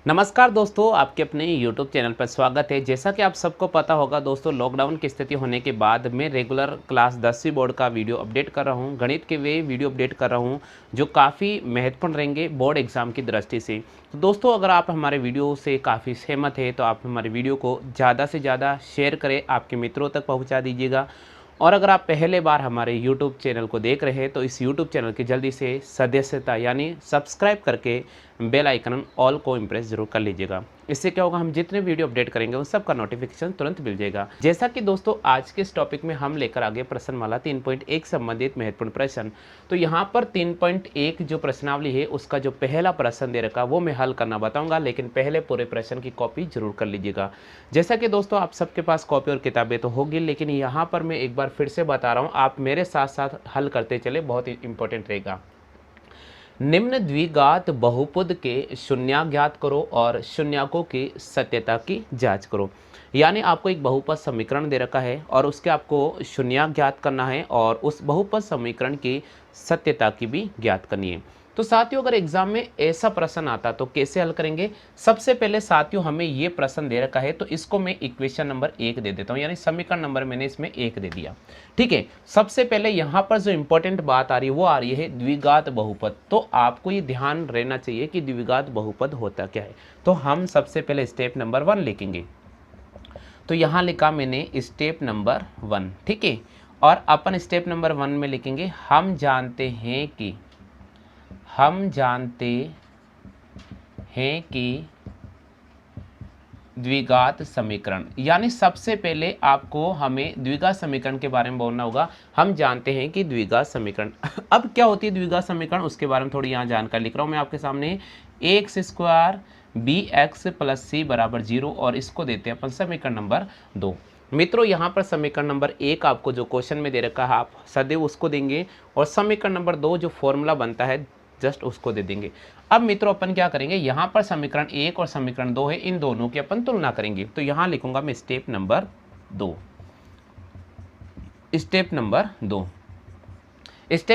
नमस्कार दोस्तों, आपके अपने YouTube चैनल पर स्वागत है। जैसा कि आप सबको पता होगा दोस्तों, लॉकडाउन की स्थिति होने के बाद मैं रेगुलर क्लास 10वीं बोर्ड का वीडियो अपडेट कर रहा हूं। गणित के वे वीडियो अपडेट कर रहा हूं जो काफ़ी महत्वपूर्ण रहेंगे बोर्ड एग्ज़ाम की दृष्टि से। तो दोस्तों, अगर आप हमारे वीडियो से काफ़ी सहमत है तो आप हमारे वीडियो को ज़्यादा से ज़्यादा शेयर करें, आपके मित्रों तक पहुँचा दीजिएगा। और अगर आप पहले बार हमारे YouTube चैनल को देख रहे हैं तो इस YouTube चैनल की जल्दी से सदस्यता यानी सब्सक्राइब करके बेल आइकन ऑल को इम्प्रेस जरूर कर लीजिएगा। इससे क्या होगा, हम जितने वीडियो अपडेट करेंगे उन सब का नोटिफिकेशन तुरंत मिल जाएगा। जैसा कि दोस्तों आज के इस टॉपिक में हम लेकर आगे प्रश्नमाला 3.1 संबंधित महत्वपूर्ण प्रश्न। तो यहाँ पर 3.1 जो प्रश्नावली है उसका जो पहला प्रश्न दे रखा वो मैं हल करना बताऊंगा, लेकिन पहले पूरे प्रश्न की कॉपी जरूर कर लीजिएगा। जैसा कि दोस्तों आप सबके पास कॉपी और किताबें तो होगी, लेकिन यहाँ पर मैं एक बार फिर से बता रहा हूँ, आप मेरे साथ साथ हल करते चले, बहुत ही इंपॉर्टेंट रहेगा। निम्न द्विघात बहुपद के शून्याक ज्ञात करो और शून्याकों की सत्यता की जांच करो। यानी आपको एक बहुपद समीकरण दे रखा है और उसके आपको शून्याक ज्ञात करना है और उस बहुपद समीकरण की सत्यता की भी ज्ञात करनी है। तो साथियों, अगर एग्जाम में ऐसा प्रश्न आता तो कैसे हल करेंगे? सबसे पहले साथियों हमें ये प्रश्न दे रखा है तो इसको मैं इक्वेशन नंबर 1 दे देता हूँ, यानी समीकरण नंबर मैंने इसमें 1 दे दिया। ठीक है, सबसे पहले यहाँ पर जो इंपॉर्टेंट बात आ रही है वो आ रही है द्विघात बहुपद। तो आपको ये ध्यान रहना चाहिए कि द्विघात बहुपद होता क्या है। तो हम सबसे पहले स्टेप नंबर 1 लिखेंगे। तो यहाँ लिखा मैंने स्टेप नंबर 1। ठीक है, और अपन स्टेप नंबर 1 में लिखेंगे हम जानते हैं कि द्विघात समीकरण, यानी सबसे पहले आपको हमें द्विघात समीकरण के बारे में बोलना होगा। हम जानते हैं कि द्विघात समीकरण अब क्या होती है द्विघात समीकरण, उसके बारे में थोड़ी यहाँ जानकारी लिख रहा हूँ मैं आपके सामने। X square B X plus C बराबर 0 और इसको देते हैं अपन समीकरण नंबर 2। मित्रों, यहाँ पर समीकरण नंबर 1 आपको जो क्वेश्चन में दे रखा है आप सदैव उसको देंगे और समीकरण नंबर 2 जो फॉर्मूला बनता है जस्ट उसको दे देंगे। अब मित्रों अपन क्या करेंगे, यहाँ पर समीकरण 1 और समीकरण 2 है, इन दोनों की अपन तुलना करेंगे। तो यहाँ लिखूंगा मैं स्टेप नंबर 2। स्टेप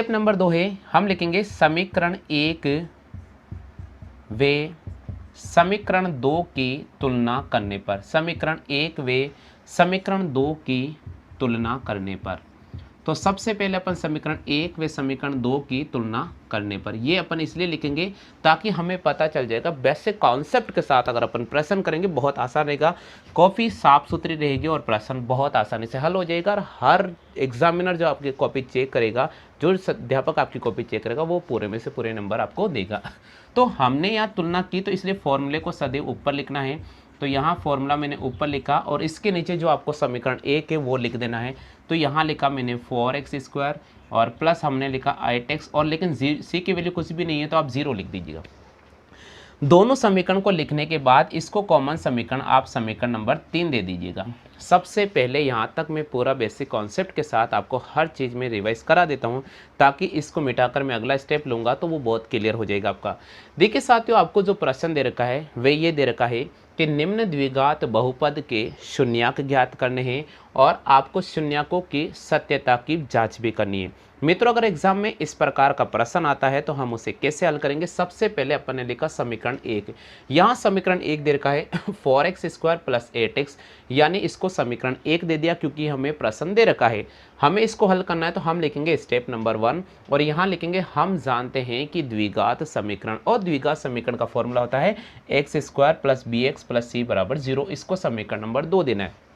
नंबर 2 है, हम लिखेंगे समीकरण 1 वे समीकरण 2 की तुलना करने पर। समीकरण 1 वे समीकरण 2 की तुलना करने पर। तो सबसे पहले अपन समीकरण 1 व समीकरण 2 की तुलना करने पर, ये अपन इसलिए लिखेंगे ताकि हमें पता चल जाएगा। बेसिक कॉन्सेप्ट के साथ अगर अपन प्रश्न करेंगे बहुत आसान रहेगा, कॉपी साफ सुथरी रहेगी और प्रश्न बहुत आसानी से हल हो जाएगा। और हर एग्जामिनर जो आपकी कॉपी चेक करेगा, जो अध्यापक आपकी कॉपी चेक करेगा, वो पूरे में से पूरे नंबर आपको देगा। तो हमने यहाँ तुलना की तो इसलिए फॉर्मूले को सदैव ऊपर लिखना है। तो यहाँ फॉर्मूला मैंने ऊपर लिखा और इसके नीचे जो आपको समीकरण 1 है वो लिख देना है। तो यहाँ लिखा मैंने 4x² और प्लस हमने लिखा 8x, और लेकिन सी की वैल्यू कुछ भी नहीं है तो आप 0 लिख दीजिएगा। दोनों समीकरण को लिखने के बाद इसको कॉमन समीकरण आप समीकरण नंबर 3 दे दीजिएगा। सबसे पहले यहाँ तक मैं पूरा बेसिक कॉन्सेप्ट के साथ आपको हर चीज़ में रिवाइज करा देता हूँ ताकि इसको मिटाकर मैं अगला स्टेप लूँगा तो वो बहुत क्लियर हो जाएगा आपका। देखिए साथियों, आपको जो प्रश्न दे रखा है वह ये दे रखा है कि निम्न द्विघात बहुपद के शून्याक ज्ञात करने हैं और आपको शून्याकों की सत्यता की जांच भी करनी है। मित्रों, अगर एग्जाम में इस प्रकार का प्रश्न आता है तो हम उसे कैसे हल करेंगे? सबसे पहले अपन ने लिखा समीकरण 1। यहाँ समीकरण 1 दे रखा है 4x² प्लस 8x, यानी इसको समीकरण 1 दे दिया क्योंकि हमें प्रश्न दे रखा है। हमें इसको हल करना है तो हम लिखेंगे स्टेप नंबर 1 और यहाँ लिखेंगे हम जानते हैं कि द्विघात समीकरण, और द्विघात समीकरण का फॉर्मूला होता है x² plus bx plus c बराबर 0। इसको समीकरण नंबर 2 देना है।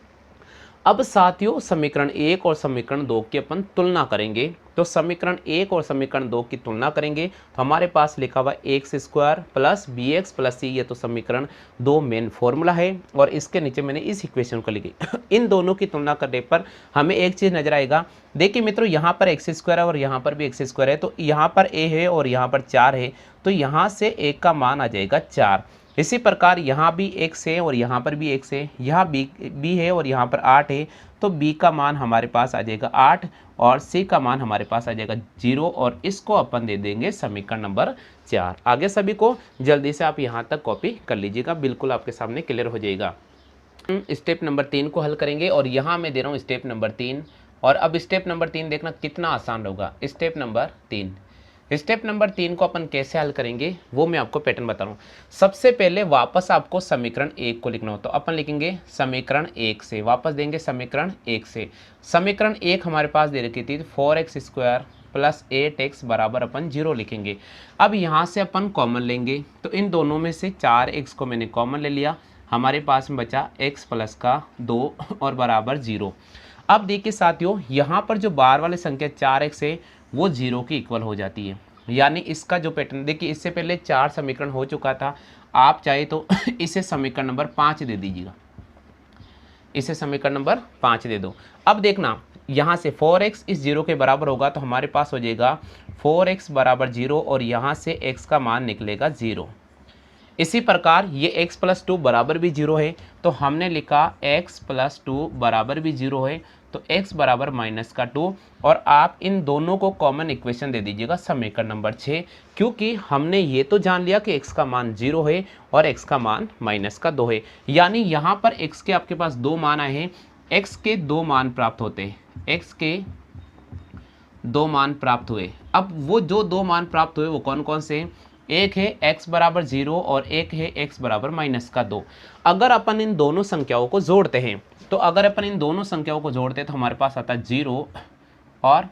अब साथियों समीकरण 1 और समीकरण 2 की अपन तुलना करेंगे। तो समीकरण 1 और समीकरण 2 की तुलना करेंगे तो हमारे पास लिखा हुआ x² plus bx plus c, ये तो समीकरण 2 मेन फॉर्मूला है और इसके नीचे मैंने इस इक्वेशन को लिखी। इन दोनों की तुलना करने पर हमें एक चीज़ नजर आएगा। देखिए मित्रों, यहाँ पर x² है और यहाँ पर भी x² है, तो यहाँ पर a है और यहाँ पर 4 है, तो यहाँ से a का मान आ जाएगा 4। इसी प्रकार यहाँ भी x है और यहाँ पर भी x है, यहाँ b है और यहाँ पर 8 है, तो b का मान हमारे पास आ जाएगा 8 और c का मान हमारे पास आ जाएगा 0 और इसको अपन दे देंगे समीकरण नंबर 4। आगे सभी को जल्दी से आप यहाँ तक कॉपी कर लीजिएगा, बिल्कुल आपके सामने क्लियर हो जाएगा। स्टेप नंबर 3 को हल करेंगे और यहाँ मैं दे रहा हूँ स्टेप नंबर 3। और अब स्टेप नंबर 3 देखना कितना आसान होगा। स्टेप नंबर 3, स्टेप नंबर 3 को अपन कैसे हल करेंगे वो मैं आपको पैटर्न बता रहा हूँ। सबसे पहले वापस आपको समीकरण 1 को लिखना हो तो अपन लिखेंगे समीकरण 1 से, वापस देंगे समीकरण 1 से। समीकरण 1 हमारे पास दे रखी थी 4x² प्लस 8x बराबर अपन 0 लिखेंगे। अब यहाँ से अपन कॉमन लेंगे तो इन दोनों में से 4x को मैंने कॉमन ले लिया, हमारे पास में बचा x प्लस का 2 और बराबर 0। अब देखिए साथियों, यहाँ पर जो बाहर वाली संख्या 4x है वो 0 की इक्वल हो जाती है। यानी इसका जो पैटर्न देखिए, इससे पहले 4 समीकरण हो चुका था, आप चाहे तो इसे समीकरण नंबर 5 दे दीजिएगा, इसे समीकरण नंबर 5 दे दो। अब देखना यहाँ से 4x इस 0 के बराबर होगा तो हमारे पास हो जाएगा 4x बराबर 0 और यहाँ से x का मान निकलेगा 0। इसी प्रकार ये x प्लस 2 बराबर भी 0 है तो हमने लिखा x प्लस 2 बराबर भी 0 है तो x बराबर माइनस का 2 और आप इन दोनों को कॉमन इक्वेशन दे दीजिएगा समीकरण नंबर 6, क्योंकि हमने ये तो जान लिया कि x का मान 0 है और x का मान माइनस का 2 है। यानी यहाँ पर x के आपके पास 2 मान आए हैं, x के 2 मान प्राप्त होते हैं, x के 2 मान प्राप्त हुए। अब वो जो 2 मान प्राप्त हुए वो कौन कौन से हैं? एक है x बराबर 0 और एक है x बराबर माइनस का 2। अगर अपन इन दोनों संख्याओं को जोड़ते हैं तो अगर अपन इन दोनों संख्याओं को जोड़ते हैं तो हमारे पास आता है 0 और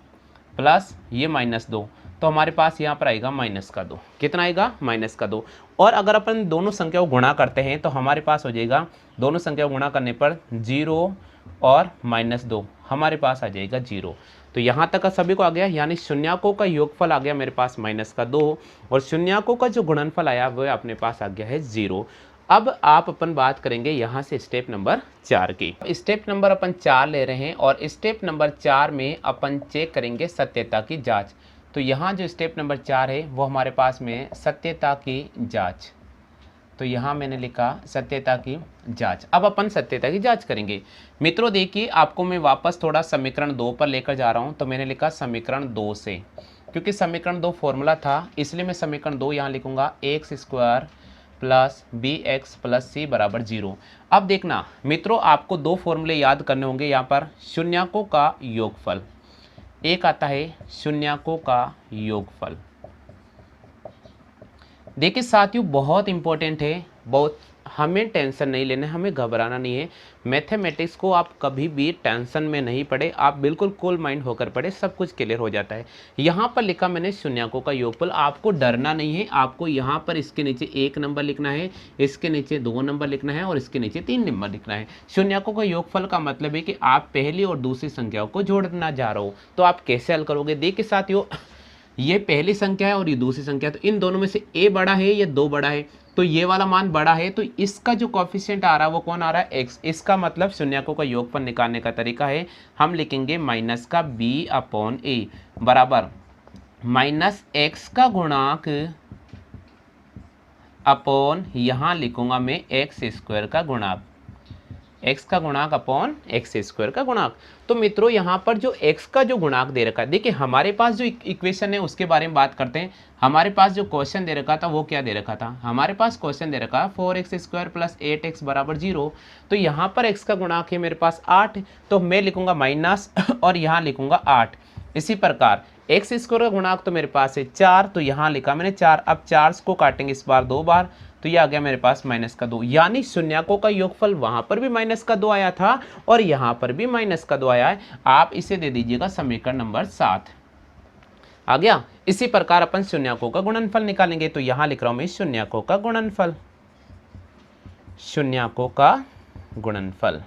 प्लस ये माइनस 2, तो हमारे पास यहाँ पर आएगा माइनस का 2। कितना आएगा? माइनस का 2। और अगर अपन दोनों संख्याओं को गुणा करते हैं तो हमारे पास हो जाएगा, दोनों संख्याओं को गुणा करने पर 0 और माइनस 2 हमारे पास आ जाएगा 0। तो यहाँ तक का सभी को आ गया, यानी शून्यकों का योगफल आ गया मेरे पास माइनस का 2 और शून्यकों का जो गुणनफल आया वो अपने पास आ गया है 0। अब आप अपन बात करेंगे यहाँ से स्टेप नंबर 4 की। स्टेप नंबर अपन 4 ले रहे हैं और स्टेप नंबर 4 में अपन चेक करेंगे सत्यता की जाँच। तो यहाँ जो स्टेप नंबर 4 है वो हमारे पास में सत्यता की जाँच, तो यहाँ मैंने लिखा सत्यता की जांच। अब अपन सत्यता की जांच करेंगे। मित्रों देखिए, आपको मैं वापस थोड़ा समीकरण 2 पर लेकर जा रहा हूँ, तो मैंने लिखा समीकरण 2 से, क्योंकि समीकरण 2 फॉर्मूला था इसलिए मैं समीकरण 2 यहाँ लिखूंगा x² plus bx plus c बराबर 0। अब देखना मित्रों, आपको 2 फॉर्मूले याद करने होंगे यहाँ पर। शून्यकों का योगफल, एक आता है शून्यकों का योगफल। देखिए साथियों, बहुत इंपॉर्टेंट है, बहुत, हमें टेंशन नहीं लेना है, हमें घबराना नहीं है। मैथमेटिक्स को आप कभी भी टेंशन में नहीं पड़े, आप बिल्कुल कूल माइंड होकर पढ़े, सब कुछ क्लियर हो जाता है। यहाँ पर लिखा मैंने शून्यकों का योगफल, आपको डरना नहीं है। आपको यहाँ पर इसके नीचे 1 नंबर लिखना है, इसके नीचे 2 नंबर लिखना है और इसके नीचे 3 नंबर लिखना है। शून्यकों का योगफल का मतलब है कि आप पहली और दूसरी संख्याओं को जोड़ना जा रहे हो। तो आप कैसे हल करोगे? देखिए साथियों, ये पहली संख्या है और ये दूसरी संख्या है, तो इन दोनों में से a बड़ा है या 2 बड़ा है? तो ये वाला मान बड़ा है, तो इसका जो कोफिशिएंट आ रहा है वो कौन आ रहा है? x। इसका मतलब शून्यकों का योगफल निकालने का तरीका है, हम लिखेंगे माइनस का b/a बराबर माइनस x का गुणांक अपॉन, यहाँ लिखूंगा मैं x² का गुणांक, x का गुणांक अपॉन x² का गुणांक। तो मित्रों यहाँ पर जो x का जो गुणांक दे रखा है, देखिए हमारे पास जो इक्वेशन है उसके बारे में बात करते हैं। हमारे पास जो क्वेश्चन दे रखा था वो क्या दे रखा था? हमारे पास क्वेश्चन दे रखा 4x² प्लस 8x बराबर 0। तो यहाँ पर x का गुणांक है मेरे पास 8, तो मैं लिखूंगा माइनस और यहाँ लिखूंगा 8। इसी प्रकार x² का गुणांक तो मेरे पास है 4, तो यहाँ लिखा मैंने 4। अब 4 को काटेंगे इस बार 2 बार, तो ये आ गया मेरे पास माइनस का 2। यानी शून्यकों का योगफल वहां पर भी माइनस का 2 आया था और यहाँ पर भी माइनस का 2 आया है। आप इसे दे दीजिएगा समीकरण नंबर 7। आ गया। इसी प्रकार अपन शून्यकों का गुणनफल निकालेंगे, तो यहाँ लिख रहा हूं मैं शून्यकों का गुणनफल, शून्यकों का गुणनफल।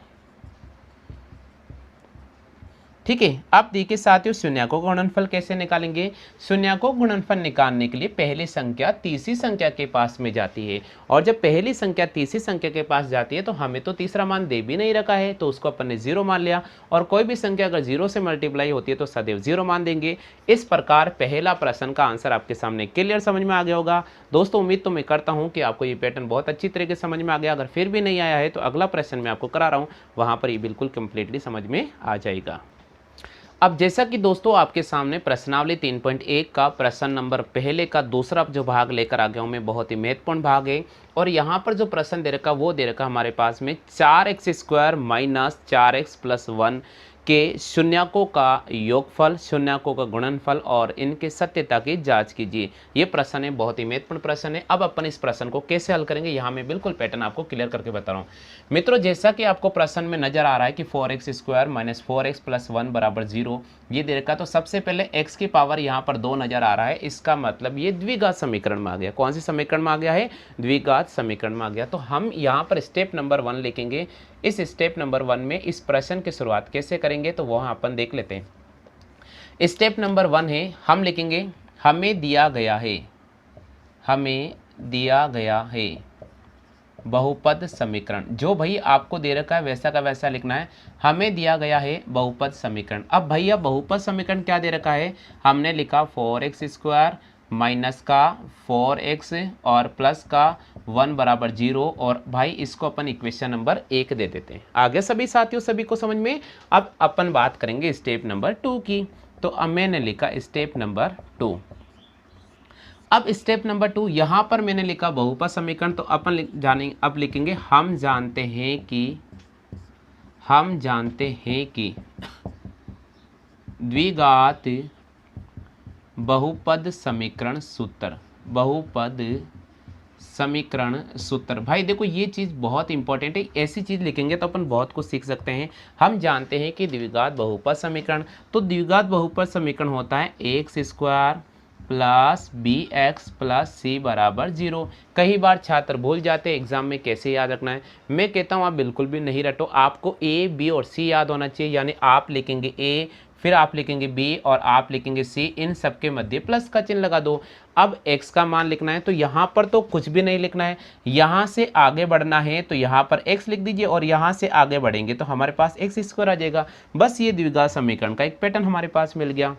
ठीक है। अब देखिए साथियों, शून्यकों का गुणनफल कैसे निकालेंगे? शून्यकों का गुणनफल निकालने के लिए पहली संख्या तीसरी संख्या के पास में जाती है, और जब पहली संख्या तीसरी संख्या के पास जाती है तो हमें तो तीसरा मान दे भी नहीं रखा है, तो उसको अपन ने 0 मान लिया। और कोई भी संख्या अगर 0 से मल्टीप्लाई होती है तो सदैव 0 मान देंगे। इस प्रकार पहला प्रश्न का आंसर आपके सामने क्लियर समझ में आ गया होगा। दोस्तों उम्मीद तो मैं करता हूँ कि आपको ये पैटर्न बहुत अच्छी तरीके से समझ में आ गया। अगर फिर भी नहीं आया है तो अगला प्रश्न मैं आपको करा रहा हूँ, वहाँ पर ये बिल्कुल कंप्लीटली समझ में आ जाएगा। अब जैसा कि दोस्तों आपके सामने प्रश्नावली 3.1 का प्रश्न नंबर पहले का दूसरा जो भाग लेकर आ गया हूँ मैं, बहुत ही महत्वपूर्ण भाग है। और यहाँ पर जो प्रश्न दे रखा वो दे रखा हमारे पास में 4x² माइनस 4x प्लस 1 के शून्यकों का योगफल, शून्यकों का गुणनफल और इनके सत्यता की जांच कीजिए। ये प्रश्न है, बहुत ही महत्वपूर्ण प्रश्न है। अब अपन इस प्रश्न को कैसे हल करेंगे, यहाँ मैं बिल्कुल पैटर्न आपको क्लियर करके बता रहा हूँ। मित्रों, जैसा कि आपको प्रश्न में नजर आ रहा है कि 4x square minus 4x plus 1 बराबर 0 ये दे रखा, तो सबसे पहले x की पावर यहाँ पर 2 नजर आ रहा है। इसका मतलब ये द्विघात समीकरण में आ गया। कौन सी समीकरण में आ गया है? द्विघात समीकरण में आ गया। तो हम यहाँ पर स्टेप नंबर 1 लिखेंगे। इस स्टेप नंबर 1 में इस प्रश्न की शुरुआत कैसे करेंगे तो वहाँ अपन देख लेते हैं। स्टेप नंबर 1 है, हम लिखेंगे हमें दिया गया है, हमें दिया गया है बहुपद समीकरण। जो भाई आपको दे रखा है वैसा का वैसा लिखना है। हमें दिया गया है बहुपद समीकरण। अब भैया बहुपद समीकरण क्या दे रखा है? हमने लिखा 4x स्क्वायर माइनस का 4x और प्लस का 1 बराबर 0 और भाई इसको अपन इक्वेशन नंबर 1 दे देते हैं। आगे सभी साथियों सभी को समझ में। अब अपन बात करेंगे स्टेप नंबर 2 की। तो अब मैंने लिखा स्टेप नंबर 2। अब स्टेप नंबर 2 यहाँ पर मैंने लिखा बहुपद समीकरण। तो अपन अब लिखेंगे हम जानते हैं कि द्विघात बहुपद समीकरण सूत्र, बहुपद समीकरण सूत्र। भाई देखो ये चीज़ बहुत इंपॉर्टेंट है। ऐसी चीज़ लिखेंगे तो अपन बहुत कुछ सीख सकते हैं। हम जानते हैं कि द्विघात बहुपद समीकरण, तो द्विघात बहुपद समीकरण होता है X square plus B X plus C बराबर 0। कई बार छात्र भूल जाते हैं एग्जाम में कैसे याद रखना है। मैं कहता हूँ आप बिल्कुल भी नहीं रटो, आपको ए बी और सी याद होना चाहिए। यानी आप लिखेंगे ए, फिर आप लिखेंगे बी और आप लिखेंगे सी, इन सब के मध्य प्लस का चिन्ह लगा दो। अब x का मान लिखना है तो यहाँ पर तो कुछ भी नहीं लिखना है। यहाँ से आगे बढ़ना है तो यहाँ पर x लिख दीजिए और यहाँ से आगे बढ़ेंगे तो हमारे पास x स्क्वायर आ जाएगा। बस ये द्विघात समीकरण का एक पैटर्न हमारे पास मिल गया।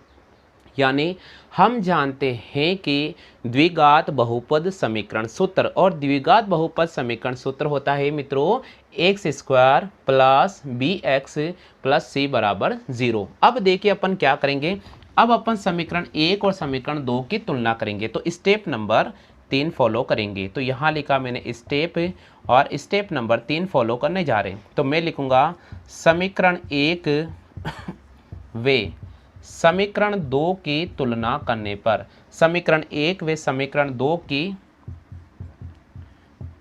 यानी हम जानते हैं कि द्विघात बहुपद समीकरण सूत्र, और द्विघात बहुपद समीकरण सूत्र होता है मित्रों X square plus B X plus C बराबर 0। अब देखिए अपन क्या करेंगे। अब अपन समीकरण 1 और समीकरण 2 की तुलना करेंगे। तो स्टेप नंबर 3 फॉलो करेंगे। तो यहाँ लिखा मैंने स्टेप, और स्टेप नंबर 3 फॉलो करने जा रहे हैं। तो मैं लिखूँगा समीकरण 1 वे समीकरण 2 की तुलना करने पर, समीकरण 1 व समीकरण 2 की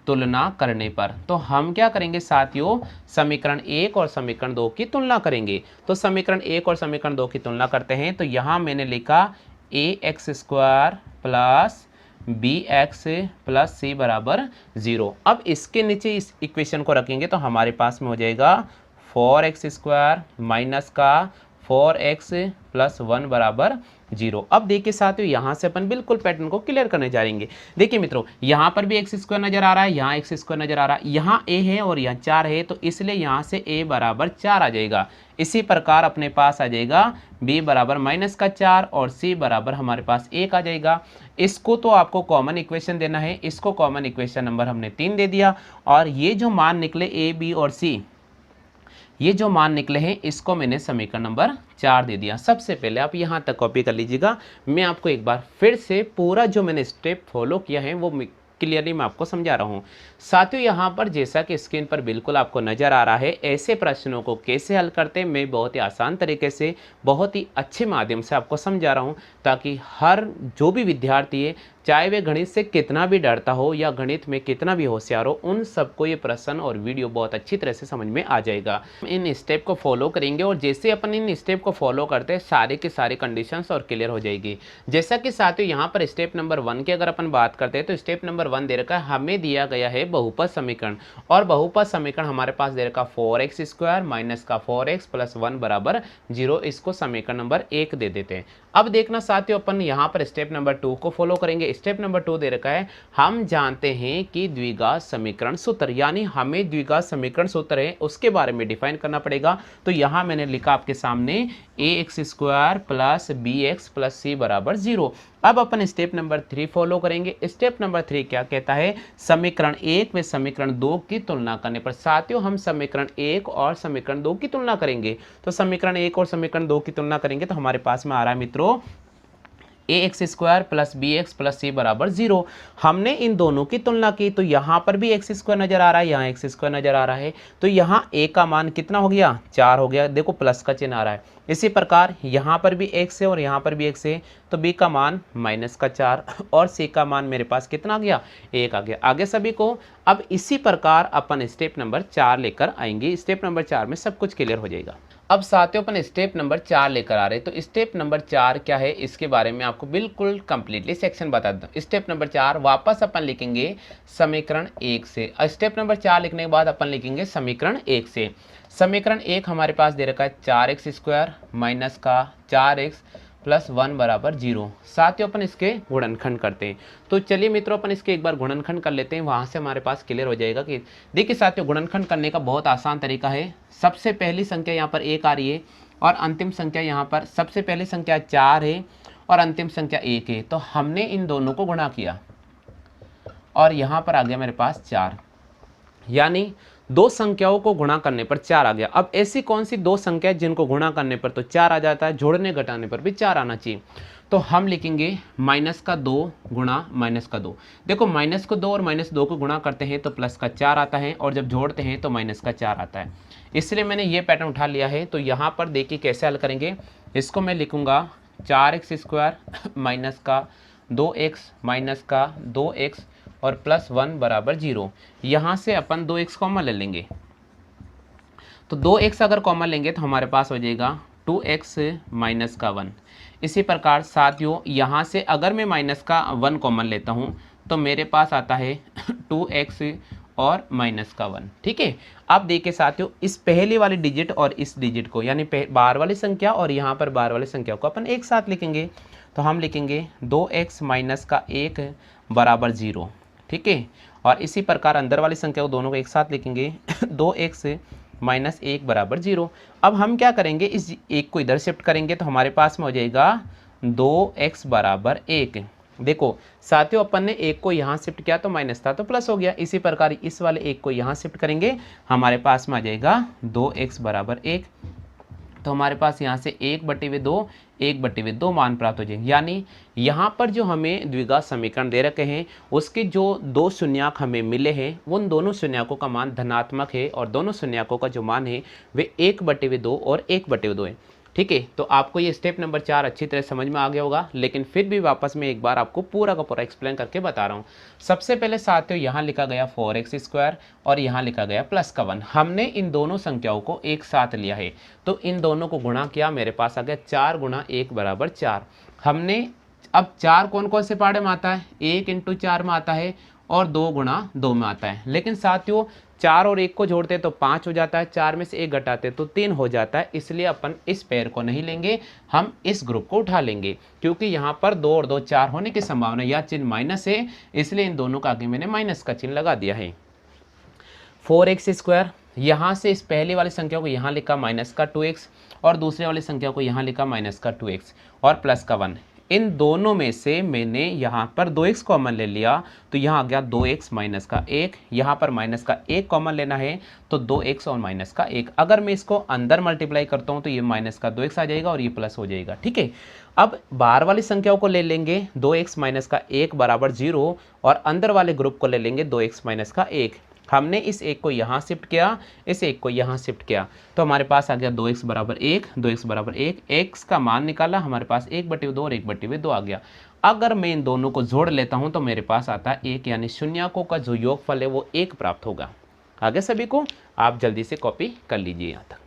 तुलना करने पर, तो हम क्या करेंगे साथियों, समीकरण 1 और समीकरण 2 की तुलना करेंगे। तो समीकरण 1 और समीकरण 2 की तुलना करते हैं। तो यहाँ मैंने लिखा A X square plus B X plus C बराबर 0। अब इसके नीचे इस इक्वेशन को रखेंगे तो हमारे पास में हो जाएगा 4x स्क्वायर माइनस का 4x प्लस 1 बराबर 0। अब देखिए साथियों यहाँ से अपन बिल्कुल पैटर्न को क्लियर करने जा रहे हैं। देखिए मित्रों यहाँ पर भी एक्स स्क्वायर नजर आ रहा है, यहाँ एक्स स्क्वायर नजर आ रहा है, यहाँ a है और यहाँ 4 है, तो इसलिए यहाँ से a बराबर 4 आ जाएगा। इसी प्रकार अपने पास आ जाएगा b बराबर माइनस का 4 और c बराबर हमारे पास 1 आ जाएगा। इसको तो आपको कॉमन इक्वेशन देना है, इसको कॉमन इक्वेशन नंबर हमने 3 दे दिया। और ये जो मान निकले a b और c, ये जो मान निकले हैं इसको मैंने समीकरण नंबर 4 दे दिया। सबसे पहले आप यहाँ तक कॉपी कर लीजिएगा। मैं आपको एक बार फिर से पूरा जो मैंने स्टेप फॉलो किया है वो क्लियरली मैं आपको समझा रहा हूँ। साथियों यहाँ पर जैसा कि स्क्रीन पर बिल्कुल आपको नज़र आ रहा है, ऐसे प्रश्नों को कैसे हल करते हैं मैं बहुत ही आसान तरीके से, बहुत ही अच्छे माध्यम से आपको समझा रहा हूँ, ताकि हर जो भी विद्यार्थी है, चाहे वे गणित से कितना भी डरता हो या गणित में कितना भी होशियार हो, उन सबको ये प्रश्न और वीडियो बहुत अच्छी तरह से समझ में आ जाएगा। इन स्टेप को फॉलो करेंगे और जैसे अपन इन स्टेप को फॉलो करते हैं सारे के सारे कंडीशंस और क्लियर हो जाएगी। जैसा कि साथियों यहाँ पर स्टेप नंबर 1 की अगर अपन बात करते हैं तो स्टेप नंबर 1 दे रखा है हमें दिया गया है बहुपद समीकरण, और बहुपद समीकरण हमारे पास दे रखा 4x स्क्वायर माइनस का 4x प्लस 1 बराबर 0। इसको समीकरण नंबर 1 दे देते हैं। अब देखना साथियों अपन यहाँ पर स्टेप नंबर 2 को फॉलो करेंगे। स्टेप नंबर 2 दे रखा है हम जानते हैं कि द्विघात समीकरण सूत्र, यानी हमें द्विघात समीकरण सूत्र है उसके बारे में डिफाइन करना पड़ेगा। तो यहाँ मैंने लिखा आपके सामने ax square plus bx plus C बराबर 0। अब अपन स्टेप नंबर 3 फॉलो करेंगे। स्टेप नंबर 3 क्या कहता है, समीकरण 1 में समीकरण 2 की तुलना करने पर। साथियों हम समीकरण 1 और समीकरण 2 की तुलना करेंगे। तो समीकरण 1 और समीकरण 2 की तुलना करेंगे तो हमारे पास में आ रहा है मित्रों A X square plus B X plus C बराबर 0। हमने इन दोनों की तुलना की तो यहाँ पर भी एक्स स्क्वायर नजर आ रहा है, यहाँ एक्स स्क्वायर नजर आ रहा है, तो यहाँ ए का मान कितना हो गया 4 हो गया, देखो प्लस का चिन्ह आ रहा है। इसी प्रकार यहाँ पर भी एक्स है और यहाँ पर भी एक्स है, तो बी का मान -4 और सी का मान मेरे पास कितना आ गया 1 आ गया। आगे सभी को अब इसी प्रकार अपन स्टेप नंबर 4 लेकर आएंगे। स्टेप नंबर 4 में सब कुछ क्लियर हो जाएगा। अब साथियों अपन स्टेप नंबर 4 लेकर आ रहे हैं, तो स्टेप नंबर 4 क्या है इसके बारे में आपको बिल्कुल कंप्लीटली सेक्शन बता दूं। स्टेप नंबर 4 वापस अपन लिखेंगे समीकरण 1 से। स्टेप नंबर 4 लिखने के बाद अपन लिखेंगे समीकरण 1 से। समीकरण 1 हमारे पास दे रखा है 4x स्क्वायर माइनस का 4x प्लस 1 बराबर 0। साथियों अपन इसके गुणनखंड करते हैं, तो चलिए मित्रों अपन इसके एक बार गुणनखंड कर लेते हैं, वहाँ से हमारे पास क्लियर हो जाएगा कि देखिए साथियों गुणनखंड करने का बहुत आसान तरीका है। सबसे पहली संख्या यहाँ पर 1 आ रही है और अंतिम संख्या यहाँ पर सबसे पहली संख्या 4 है और अंतिम संख्या 1 है, तो हमने इन दोनों को गुणा किया और यहाँ पर आ गया मेरे पास 4, यानी दो संख्याओं को गुणा करने पर 4 आ गया। अब ऐसी कौन सी दो संख्या जिनको गुणा करने पर तो 4 आ जाता है, जोड़ने घटाने पर भी 4 आना चाहिए, तो हम लिखेंगे -2 गुणा -2। देखो -2 और -2 को गुणा करते हैं तो प्लस का 4 आता है और जब जोड़ते हैं तो -4 आता है, इसलिए मैंने ये पैटर्न उठा लिया है। तो यहाँ पर देखिए कैसे हल करेंगे, इसको मैं लिखूँगा 4x स्क्वायर माइनस का 2x माइनस का 2x और प्लस 1 बराबर 0। यहाँ से अपन 2x कॉमन ले लेंगे, तो 2x अगर कॉमन लेंगे तो हमारे पास हो जाएगा 2x माइनस का 1। इसी प्रकार साथियों यहाँ से अगर मैं माइनस का 1 कॉमन लेता हूँ तो मेरे पास आता है 2x और माइनस का 1। ठीक है, अब देखिए साथियों इस पहली वाली डिजिट और इस डिजिट को यानी बार वाली संख्या और यहाँ पर बार वाली संख्या को अपन एक साथ लिखेंगे, तो हम लिखेंगे 2x माइनस का 1 बराबर 0। ठीक है, और इसी प्रकार अंदर वाली संख्या को दोनों को एक साथ लिखेंगे 2x माइनस 1 बराबर 0। अब हम क्या करेंगे, इस एक को इधर शिफ्ट करेंगे तो हमारे पास में हो जाएगा 2x बराबर 1। देखो साथियों अपन ने एक को यहाँ शिफ्ट किया तो माइनस था तो प्लस हो गया, इसी प्रकार इस वाले एक को यहाँ शिफ्ट करेंगे हमारे पास में आ जाएगा 2x बराबर 1। तो हमारे पास यहाँ से 1/2 1/2 मान प्राप्त हो जाएंगे, यानी यहाँ पर जो हमें द्विघात समीकरण दे रखे हैं उसके जो दो शून्यक हमें मिले हैं उन दोनों शून्यकों का मान धनात्मक है और दोनों शून्यकों का जो मान है वे 1/2 और 1/2 है। ठीक है, तो आपको ये स्टेप नंबर 4 अच्छी तरह समझ में आ गया होगा, लेकिन फिर भी वापस मैं एक बार आपको पूरा का पूरा एक्सप्लेन करके बता रहा हूँ। सबसे पहले साथियों यहाँ लिखा गया 4x स्क्वायर और यहाँ लिखा गया प्लस का 1। हमने इन दोनों संख्याओं को एक साथ लिया है तो इन दोनों को गुणा किया, मेरे पास आ गया 4 गुणा 1 बराबर 4। हमने अब 4 कौन कौन से पार्ट में आता है, 1 × 4 में आता है और 2 गुणा 2 में आता है, लेकिन साथियों 4 और 1 को जोड़ते तो 5 हो जाता है, 4 में से 1 घटाते तो 3 हो जाता है, इसलिए अपन इस पेयर को नहीं लेंगे, हम इस ग्रुप को उठा लेंगे क्योंकि यहाँ पर 2 और 2 4 होने की संभावना, यह चिन्ह माइनस है इसलिए इन दोनों का आगे मैंने माइनस का चिन्ह लगा दिया है। 4x स्क्वायर, यहाँ से इस पहली वाली संख्या को यहाँ लिखा माइनस का 2x और दूसरे वाली संख्या को यहाँ लिखा माइनस का 2x और प्लस का 1। इन दोनों में से मैंने यहाँ पर 2x कॉमन ले लिया तो यहाँ आ गया 2x माइनस का 1, यहाँ पर माइनस का 1 कॉमन लेना है तो 2x और माइनस का 1। अगर मैं इसको अंदर मल्टीप्लाई करता हूँ तो ये माइनस का 2x आ जाएगा और ये प्लस हो जाएगा। ठीक है, अब बाहर वाली संख्याओं को ले लेंगे 2x माइनस का 1 बराबर 0 और अंदर वाले ग्रुप को ले लेंगे 2x माइनस का 1। हमने इस एक को यहाँ शिफ्ट किया, इस एक को यहाँ शिफ्ट किया तो हमारे पास आ गया 2x बराबर 1, 2x बराबर 1, x का मान निकाला, हमारे पास 1/2 और 1/2 आ गया। अगर मैं इन दोनों को जोड़ लेता हूँ तो मेरे पास आता है 1, यानी शून्यकों का जो योगफल है वो 1 प्राप्त होगा। आगे सभी को आप जल्दी से कॉपी कर लीजिए यहाँ तक।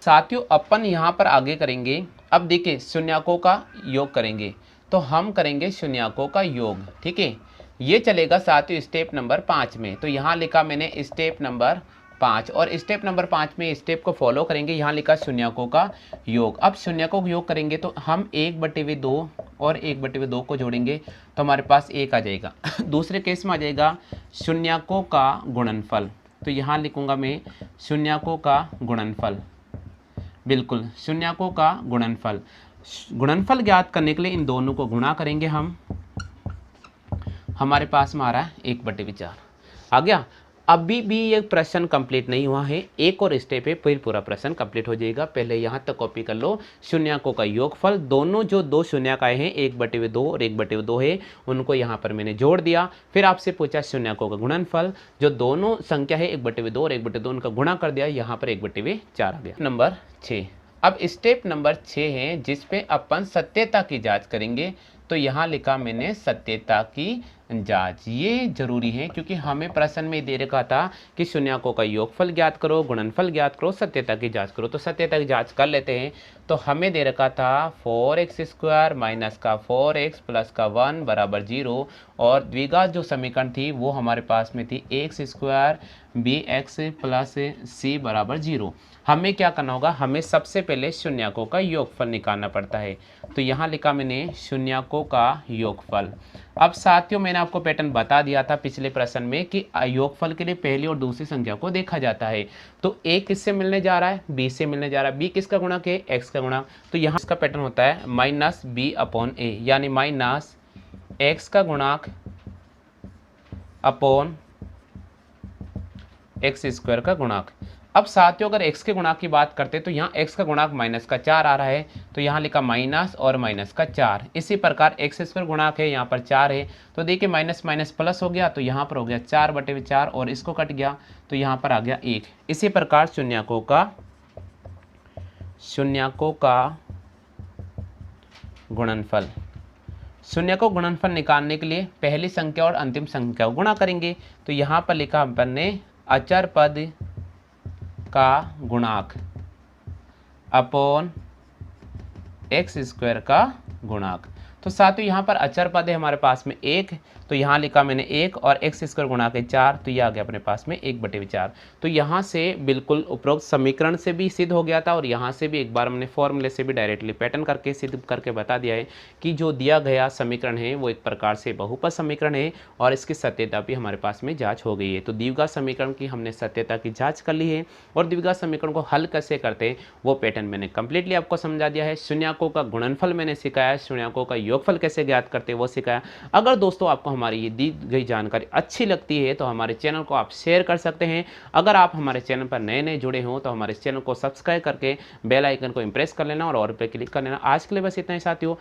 साथियों अपन यहाँ पर आगे करेंगे, अब देखिए शून्यकों का योग करेंगे तो हम करेंगे शून्यकों का योग। ठीक है, ये चलेगा साथियों स्टेप नंबर 5 में, तो यहाँ लिखा मैंने स्टेप नंबर 5 और स्टेप नंबर 5 में स्टेप को फॉलो करेंगे। यहाँ लिखा शून्यकों का योग। अब शून्यकों का योग करेंगे तो हम 1/2 और 1/2 को जोड़ेंगे तो हमारे पास 1 आ जाएगा। दूसरे केस में आ जाएगा शून्यकों का गुणनफल, तो यहाँ लिखूँगा मैं शून्यकों का गुणनफल, बिल्कुल शून्यकों का गुणनफल। गुणनफल ज्ञात करने के लिए इन दोनों को गुणा करेंगे हम, हमारे पास में आ रहा है 1/4 आ गया। अभी भी ये प्रश्न कंप्लीट नहीं हुआ है, एक और स्टेप है फिर पूरा प्रश्न कंप्लीट हो जाएगा। पहले यहाँ तक कॉपी कर लो। शून्यकों का योगफल, दोनों जो दो शून्यक आए हैं 1/2 और 1/2 है, उनको यहाँ पर मैंने जोड़ दिया। फिर आपसे पूछा शून्यकों का गुणनफल, जो दोनों संख्या है 1/2 और 1/2 उनका गुणा कर दिया, यहाँ पर 1/4 आ गया। नंबर 6। अब स्टेप नंबर 6 है जिस पे अपन सत्यता की जांच करेंगे। तो यहाँ लिखा मैंने सत्यता की जांच। ये जरूरी है क्योंकि हमें प्रश्न में दे रखा था कि शून्यकों का योगफल ज्ञात करो, गुणनफल ज्ञात करो, सत्यता की जांच करो। तो सत्यता की जांच कर लेते हैं। तो हमें दे रखा था 4x² माइनस का 4x प्लस का 1 बराबर 0, और द्विघात जो समीकरण थी वो हमारे पास में थी x² bx प्लस c बराबर 0। हमें क्या करना होगा, हमें सबसे पहले शून्यकों का योगफल निकालना पड़ता है। तो यहाँ लिखा मैंने शून्यकों का योगफल। अब साथियों मैंने आपको पैटर्न बता दिया था पिछले प्रश्न में कि योगफल के लिए पहली और दूसरी संख्या को देखा जाता है। तो a किससे मिलने जा रहा है, b से मिलने जा रहा है। b किसका गुणक है, x का गुणक। तो यहाँ इसका पैटर्न होता है -b/a, यानी माइनस x का गुणक अपॉन x² का गुणक। अब साथियों अगर x के गुणक की बात करते हैं तो यहाँ x का गुणक -4 आ रहा है, तो यहाँ लिखा माइनस और -4। इसी प्रकार x² गुणक है, यहाँ पर 4 है, तो देखिए माइनस माइनस प्लस हो गया, तो यहाँ पर हो गया 4/4 और इसको कट गया तो यहाँ पर आ गया 1। इसी प्रकार शून्यकों का गुणनफल। शून्यकों गुणनफल निकालने के लिए पहली संख्या और अंतिम संख्या को गुणा करेंगे। तो यहाँ पर लिखा अपन ने अचर पद का गुणांक अपॉन x² का गुणांक। तो साथियों यहाँ पर अचर पद है हमारे पास में 1, तो यहाँ लिखा मैंने 1 और x² गुणांक है 4, तो ये आ गया अपने पास में 1/4। तो यहाँ से बिल्कुल उपरोक्त समीकरण से भी सिद्ध हो गया था, और यहाँ से भी एक बार हमने फॉर्मूले से भी डायरेक्टली पैटर्न करके सिद्ध करके बता दिया है कि जो दिया गया समीकरण है वो एक प्रकार से बहुपद समीकरण है, और इसकी सत्यता भी हमारे पास में जाँच हो गई है। तो द्विघात समीकरण की हमने सत्यता की जाँच कर ली है, और द्विघात समीकरण को हल कैसे करते हैं वो पैटर्न मैंने कंप्लीटली आपको समझा दिया है। शून्यकों का गुणनफल मैंने सिखाया, शून्यकों का योगफल कैसे ज्ञात करते हैं वो सिखाया। अगर दोस्तों आपको हमारी ये दी गई जानकारी अच्छी लगती है तो हमारे चैनल को आप शेयर कर सकते हैं। अगर आप हमारे चैनल पर नए नए जुड़े हो तो हमारे चैनल को सब्सक्राइब करके बेल आइकन को प्रेस कर लेना और पे क्लिक कर लेना। आज के लिए बस इतना ही साथियों।